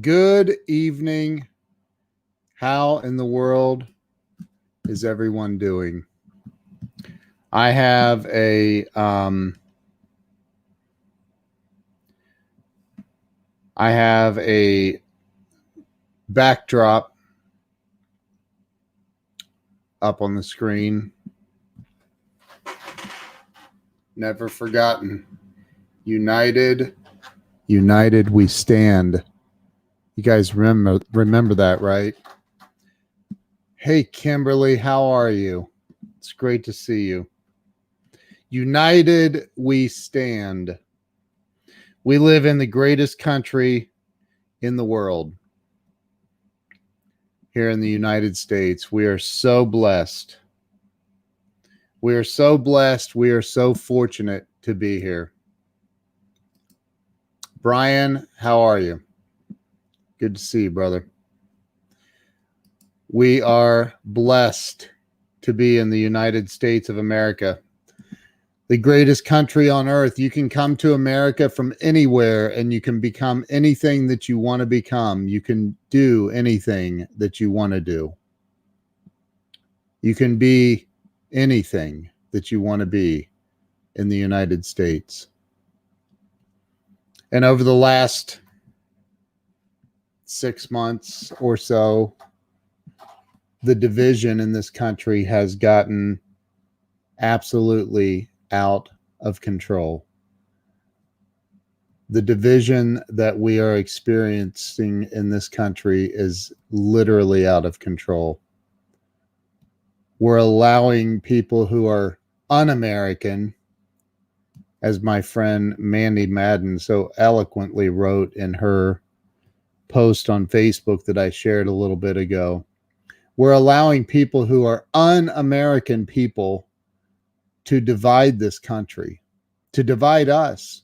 Good evening. How in the world is everyone doing? I have a backdrop up on the screen. Never forgotten. United we stand. You guys remember that, right? Hey, Kimberly, how are you? It's great to see you. United we stand. We live in the greatest country in the world. Here in the United States, we are so blessed. We are so blessed. We are so fortunate to be here. Brian, how are you? Good to see you, brother. We are blessed to be in the United States of America, the greatest country on earth. You can come to America from anywhere and you can become anything that you want to become. You can do anything that you want to do. You can be anything that you want to be in the United States. And over the last 6 months or so, the division in this country has gotten absolutely out of control. The division that we are experiencing in this country is literally out of control. We're allowing people who are un-American, as my friend Mandy Madden so eloquently wrote in her post on Facebook that I shared a little bit ago. We're allowing people who are un-American people to divide this country, to divide us.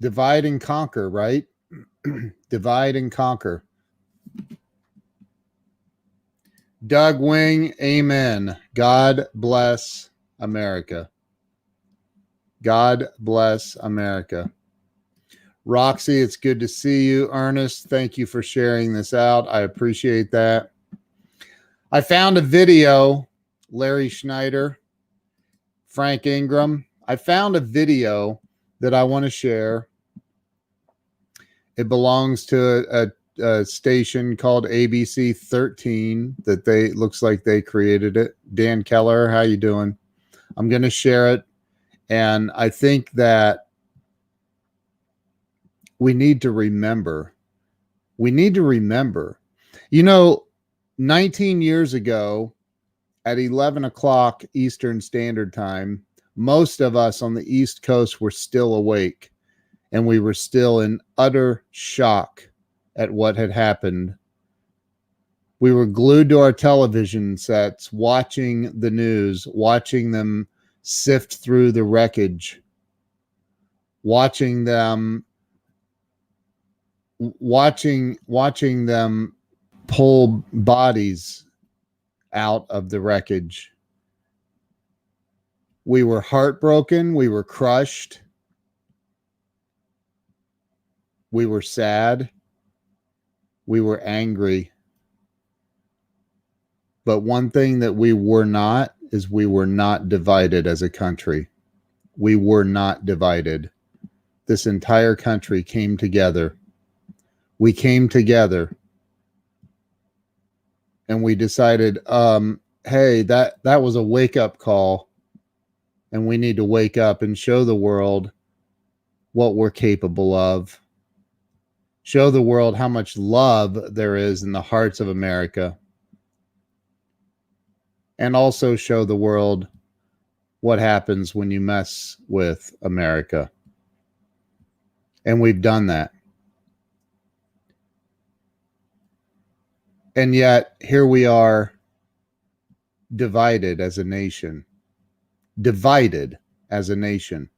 Divide and conquer, right? Divide and conquer. Doug Wing, amen. God bless America. God bless America. Roxy, it's good to see you. Ernest, thank you for sharing this out. I appreciate that. I found a video, Larry Schneider, Frank Ingram. I found a video that I want to share. It belongs to a station called ABC 13 that looks like they created it. Dan Keller, how you doing? I'm going to share it. And I think that we need to remember. You know, 19 years ago at 11 o'clock Eastern Standard Time, most of us on the East Coast were still awake, and we were still in utter shock at what had happened. We were glued to our television sets, watching the news, watching them sift through the wreckage, watching them pull bodies out of the wreckage. We were heartbroken. We were crushed. We were sad. We were angry. But one thing that we were not is we were not divided as a country. We were not divided. This entire country came together. We came together and we decided, hey, that was a wake-up call, and we need to wake up and show the world what we're capable of. Show the world how much love there is in the hearts of America. And also show the world what happens when you mess with America. And we've done that. And yet, here we are, divided as a nation. Divided as a nation.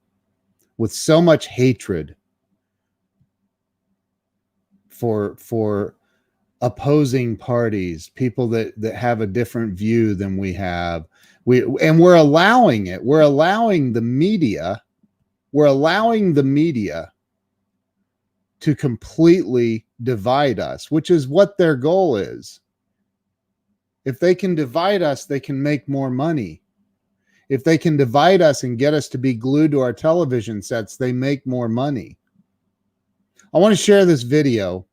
With so much hatred for opposing parties, people that have a different view than we have. We're allowing it. We're allowing the media to completely divide us, which is what their goal is. If they can divide us, they can make more money. If they can divide us and get us to be glued to our television sets, they make more money. I want to share this video,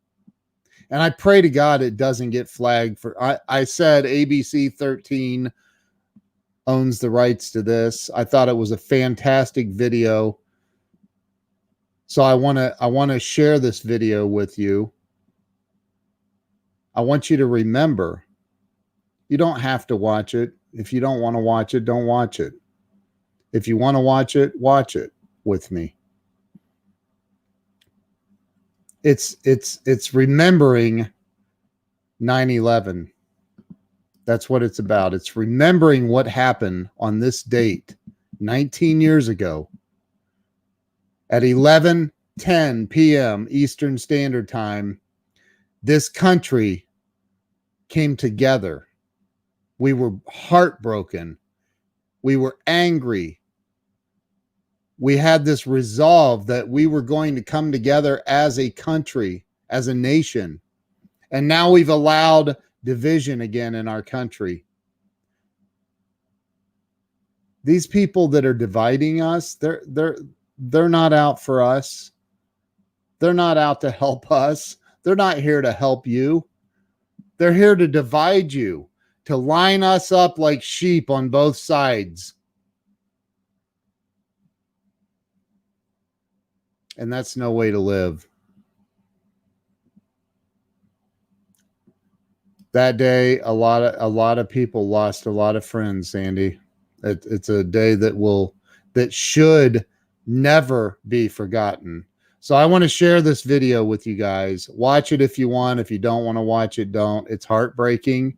and I pray to God it doesn't get flagged for. I said ABC 13 owns the rights to this. I thought it was a fantastic video. So I want to share this video with you. I want you to remember, you don't have to watch it. If you don't want to watch it, don't watch it. If you want to watch it with me. It's remembering 9/11. That's what it's about. It's remembering what happened on this date 19 years ago at 11:10 p.m. Eastern Standard Time. This country came together. We were heartbroken. We were angry. We had this resolve that we were going to come together as a country, as a nation. And now we've allowed division again in our country. These people that are dividing us, they're not out for us. They're not out to help us. They're not here to help you. They're here to divide you, to line us up like sheep on both sides. And that's no way to live. That day, a lot of people lost a lot of friends, Sandy. It's a day that should never be forgotten. So I want to share this video with you guys. Watch it if you want. If you don't want to watch it, don't. It's heartbreaking,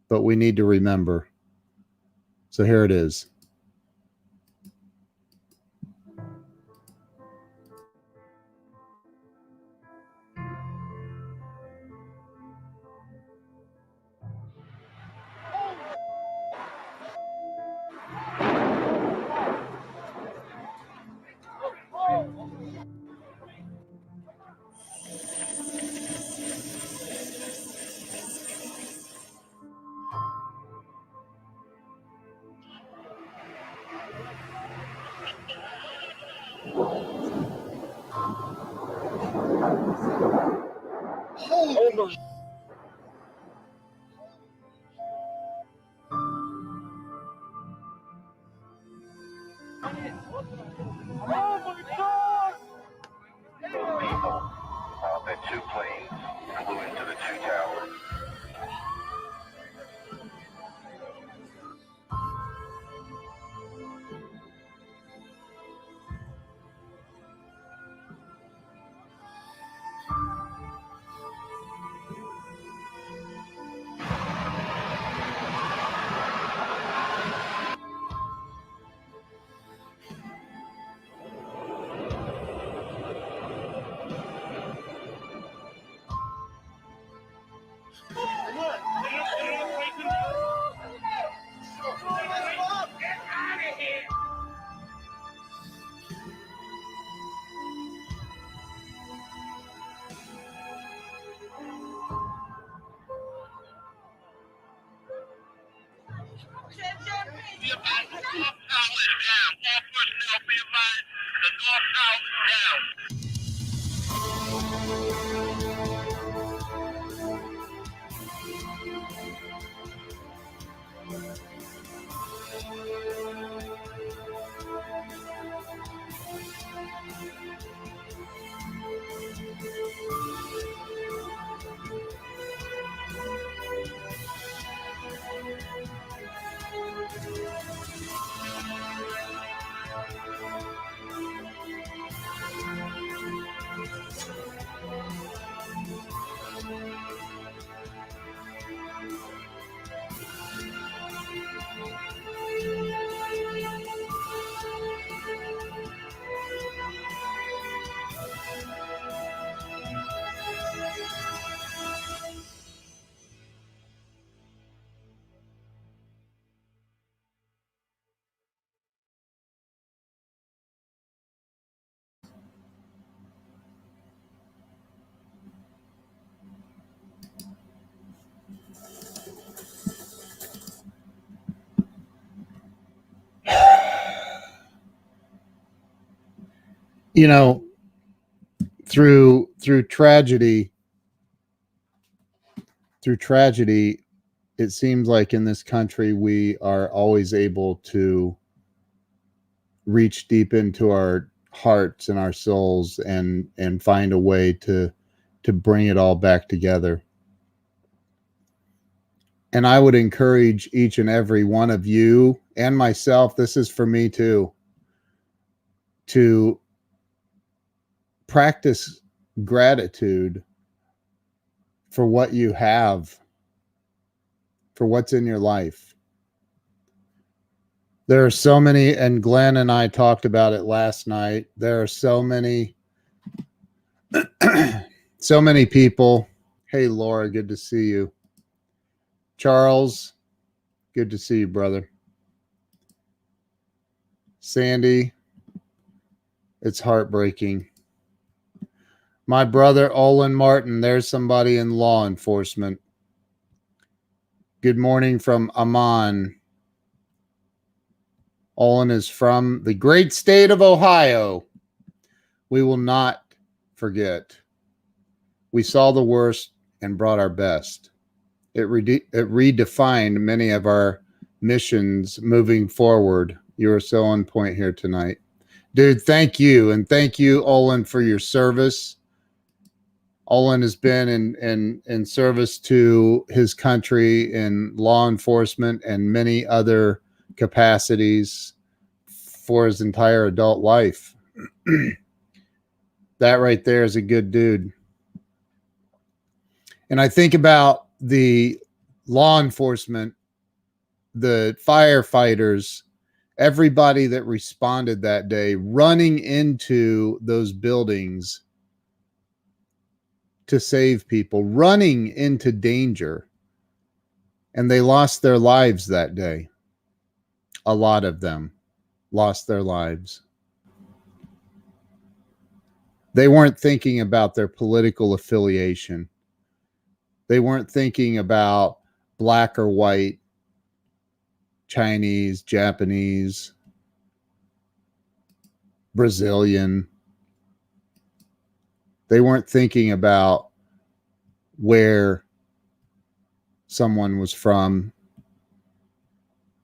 but we need to remember. So here it is. Holy. That two planes flew into the two towers. You know, through tragedy, it seems like in this country we are always able to reach deep into our hearts and our souls and find a way to bring it all back together. And I would encourage each and every one of you and myself, this is for me too, to practice gratitude for what you have, for what's in your life. There are so many, and Glenn and I talked about it last night. There are so many, so many people. Hey, Laura, good to see you. Charles, good to see you, brother. Sandy, it's heartbreaking. My brother, Olin Martin, there's somebody in law enforcement. Good morning from Amman. Olin is from the great state of Ohio. We will not forget. We saw the worst and brought our best. It redefined many of our missions moving forward. You are so on point here tonight. Dude, thank you. And thank you, Olin, for your service. Olin has been in service to his country in law enforcement and many other capacities for his entire adult life. That right there is a good dude. And I think about the law enforcement, the firefighters, everybody that responded that day, running into those buildings to save people, running into danger. And they lost their lives that day. A lot of them lost their lives. They weren't thinking about their political affiliation. They weren't thinking about black or white, Chinese, Japanese, Brazilian. They weren't thinking about where someone was from,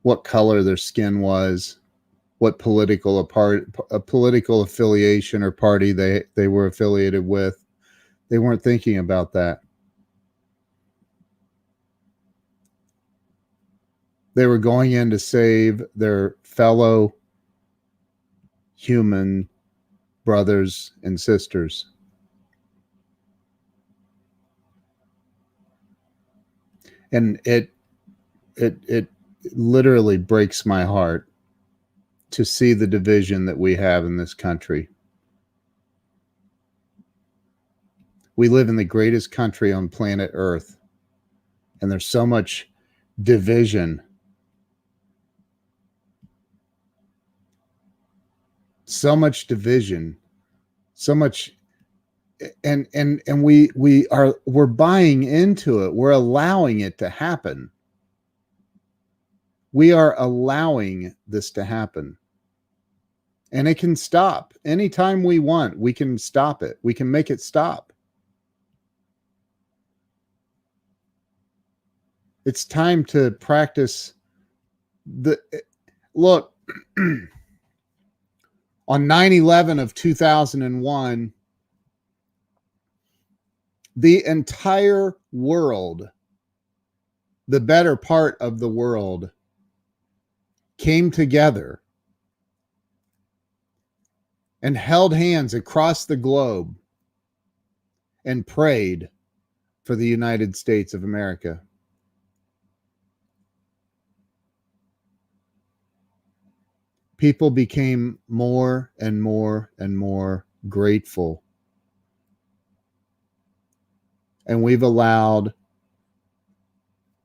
what color their skin was, what political affiliation or party they were affiliated with. They weren't thinking about that. They were going in to save their fellow human brothers and sisters. And it literally breaks my heart to see the division that we have in this country. We live in the greatest country on planet Earth, and there's so much division. So much division, so much, and we're buying into it. We're allowing it to happen. We are allowing this to happen. And it can stop anytime we want. We can stop it. We can make it stop. It's time to practice look. On 9/11 of 2001, the entire world, the better part of the world, came together and held hands across the globe and prayed for the United States of America. People became more and more and more grateful. And we've allowed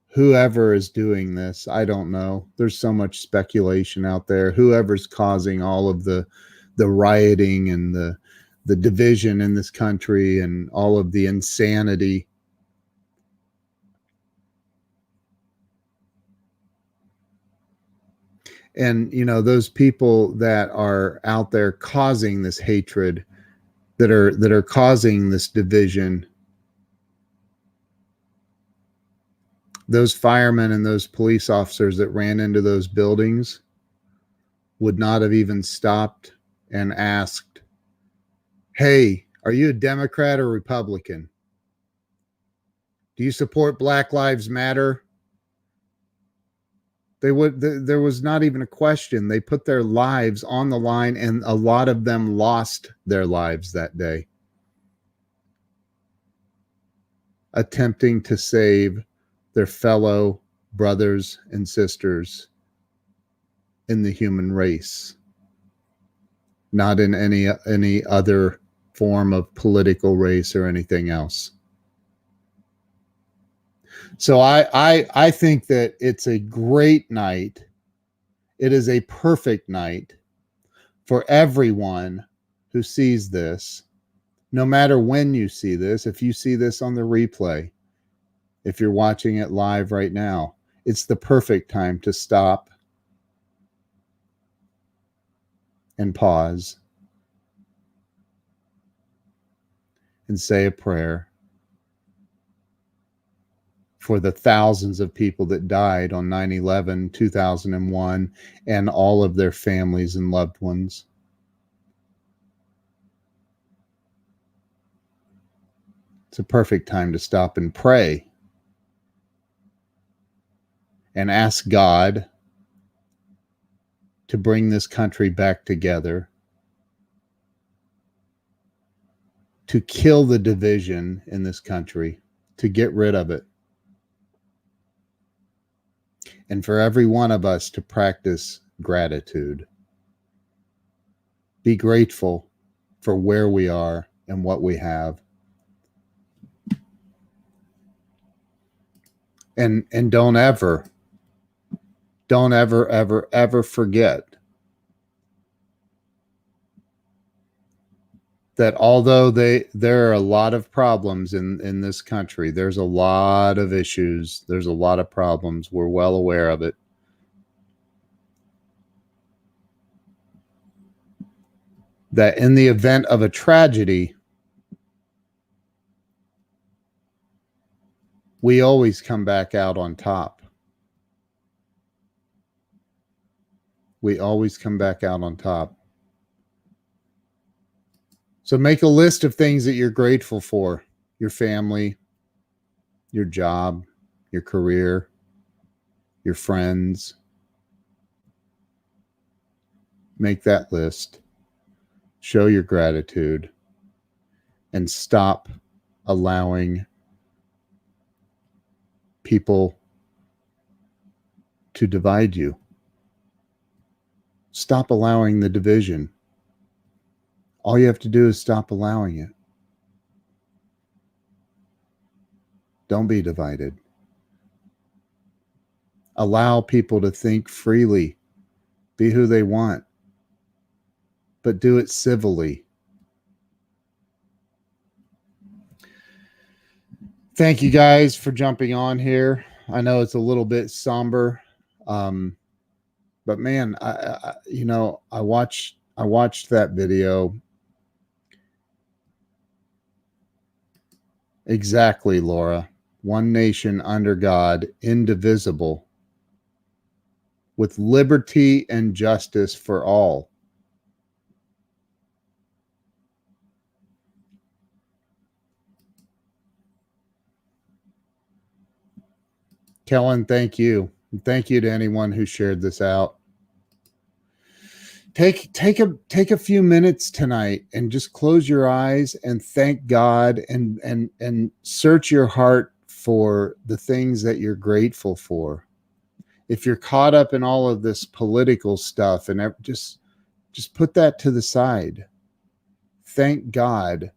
whoever is doing this, I don't know. There's so much speculation out there. Whoever's causing all of the rioting and the division in this country and all of the insanity. And those people that are out there causing this hatred, that are causing this division, those firemen and those police officers that ran into those buildings would not have even stopped and asked, hey, are you a Democrat or Republican? Do you support Black Lives Matter? There was not even a question. They put their lives on the line, and a lot of them lost their lives that day, attempting to save their fellow brothers and sisters in the human race, not in any other form of political race or anything else. So I think that it's a great night. It is a perfect night for everyone who sees this, no matter when you see this. If you see this on the replay, if you're watching it live right now, it's the perfect time to stop and pause and say a prayer for the thousands of people that died on 9/11, 2001, and all of their families and loved ones. It's a perfect time to stop and pray and ask God to bring this country back together, to kill the division in this country, to get rid of it. And for every one of us to practice gratitude. Be grateful for where we are and what we have. And don't ever forget that although there are a lot of problems in this country, there's a lot of issues, there's a lot of problems, we're well aware of it. That in the event of a tragedy, we always come back out on top. We always come back out on top. So make a list of things that you're grateful for. Your family, your job, your career, your friends. Make that list. Show your gratitude. And stop allowing people to divide you. Stop allowing the division. All you have to do is stop allowing it. Don't be divided. Allow people to think freely, be who they want, but do it civilly. Thank you guys for jumping on here. I know it's a little bit somber, but man, I watched that video. Exactly, Laura. One nation under God, indivisible, with liberty and justice for all. Kellen, thank you. Thank you to anyone who shared this out. Take a few minutes tonight and just close your eyes and thank God and search your heart for the things that you're grateful for. If you're caught up in all of this political stuff, and just put that to the side. Thank God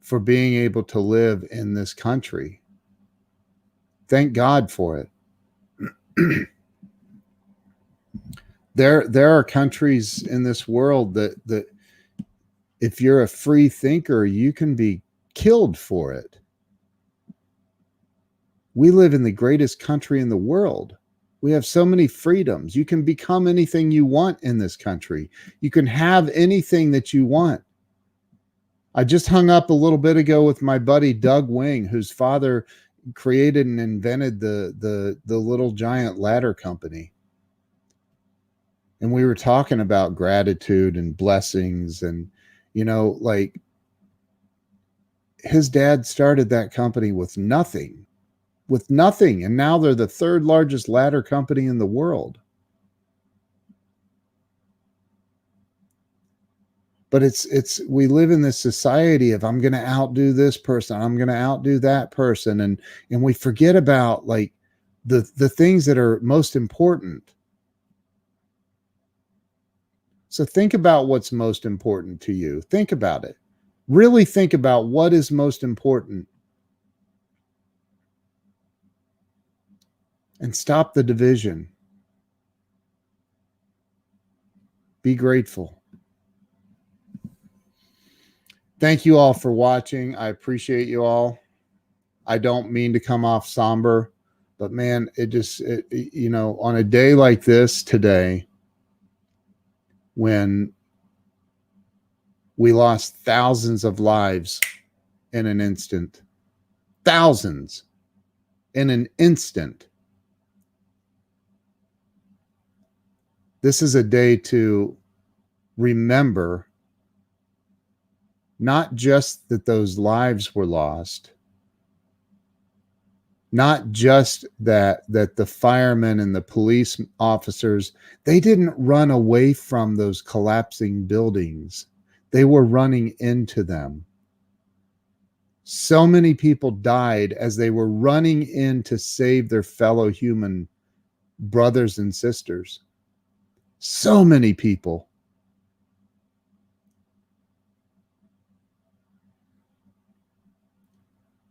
for being able to live in this country. Thank God for it. There are countries in this world that if you're a free thinker, you can be killed for it. We live in the greatest country in the world. We have so many freedoms. You can become anything you want in this country. You can have anything that you want. I just hung up a little bit ago with my buddy Doug Wing, whose father created and invented the Little Giant Ladder Company. And we were talking about gratitude and blessings, and like his dad started that company with nothing. And now they're the third largest ladder company in the world. But we live in this society of, I'm going to outdo this person, I'm going to outdo that person, and we forget about like the things that are most important. So think about what's most important to you. Think about it. Really think about what is most important. And stop the division. Be grateful. Thank you all for watching. I appreciate you all. I don't mean to come off somber, but man, on a day like this today, when we lost thousands of lives in an instant, thousands in an instant, this is a day to remember not just that those lives were lost, not just that the firemen and the police officers, they didn't run away from those collapsing buildings. They were running into them. So many people died as they were running in to save their fellow human brothers and sisters. So many people.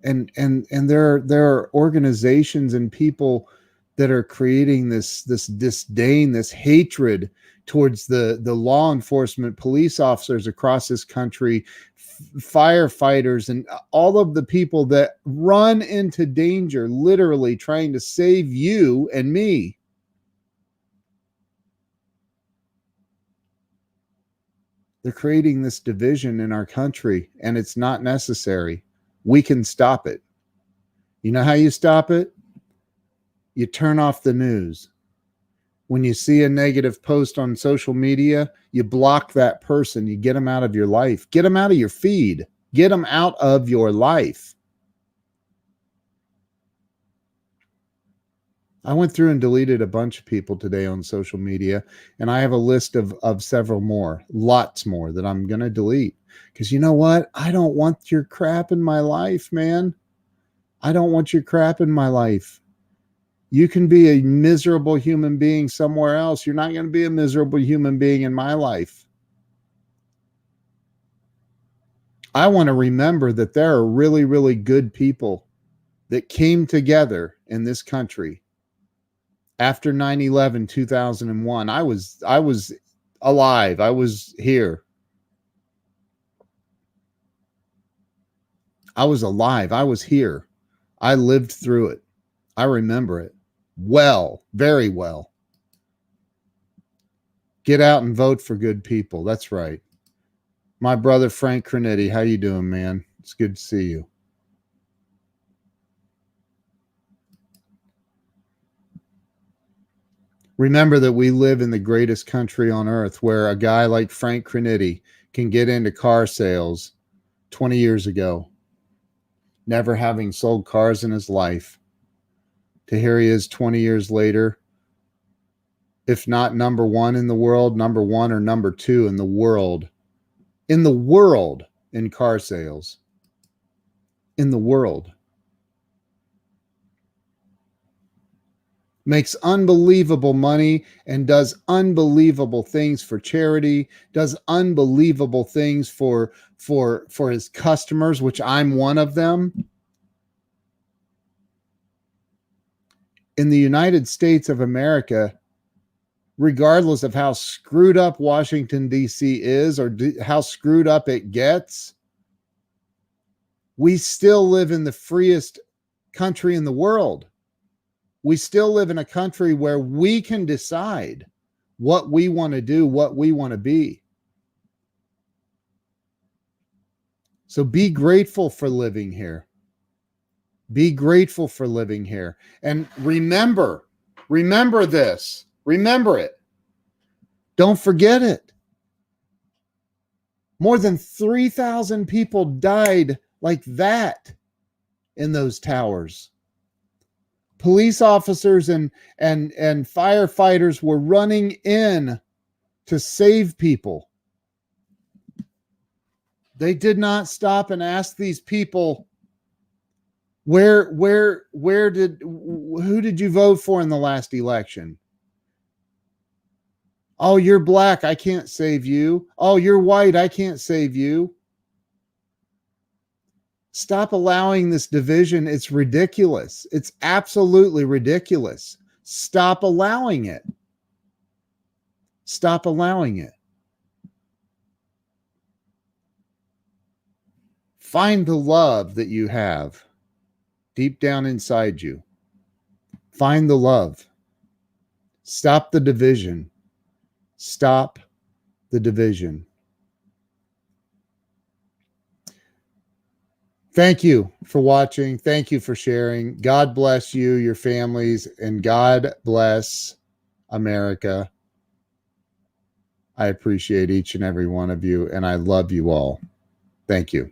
And there are organizations and people that are creating this disdain, this hatred towards the law enforcement, police officers across this country, firefighters, and all of the people that run into danger, literally trying to save you and me. They're creating this division in our country, and it's not necessary. We can stop it. You know how you stop it? You turn off the news. When you see a negative post on social media, you block that person. You get them out of your life. Get them out of your feed. Get them out of your life. I went through and deleted a bunch of people today on social media, and I have a list of several more, lots more that I'm going to delete. Because you know what? I don't want your crap in my life, man. I don't want your crap in my life. You can be a miserable human being somewhere else. You're not going to be a miserable human being in my life. I want to remember that there are really, really good people that came together in this country. After 9/11, 2001, I was alive. I was here. I was alive. I was here. I lived through it. I remember it well, very well. Get out and vote for good people. That's right. My brother, Frank Crinetti, how you doing, man? It's good to see you. Remember that we live in the greatest country on earth, where a guy like Frank Crinetti can get into car sales 20 years ago, never having sold cars in his life, to here he is 20 years later, if not number one in the world, number one or number two in the world in car sales. In the world. Makes unbelievable money and does unbelievable things for charity, does unbelievable things for his customers, which I'm one of them. In the United States of America, regardless of how screwed up Washington, D.C. is, or how screwed up it gets, we still live in the freest country in the world. We still live in a country where we can decide what we want to do, what we want to be. So be grateful for living here. Be grateful for living here. And remember this. Remember it. Don't forget it. More than 3,000 people died like that in those towers. Police officers and firefighters were running in to save people. They did not stop and ask these people, who did you vote for in the last election? Oh, you're black, I can't save you. Oh, you're white, I can't save you. Stop allowing this division. It's ridiculous. It's absolutely ridiculous. Stop allowing it. Stop allowing it. Find the love that you have deep down inside you. Find the love. Stop the division. Stop the division. Thank you for watching. Thank you for sharing. God bless you, your families, and God bless America. I appreciate each and every one of you, and I love you all. Thank you.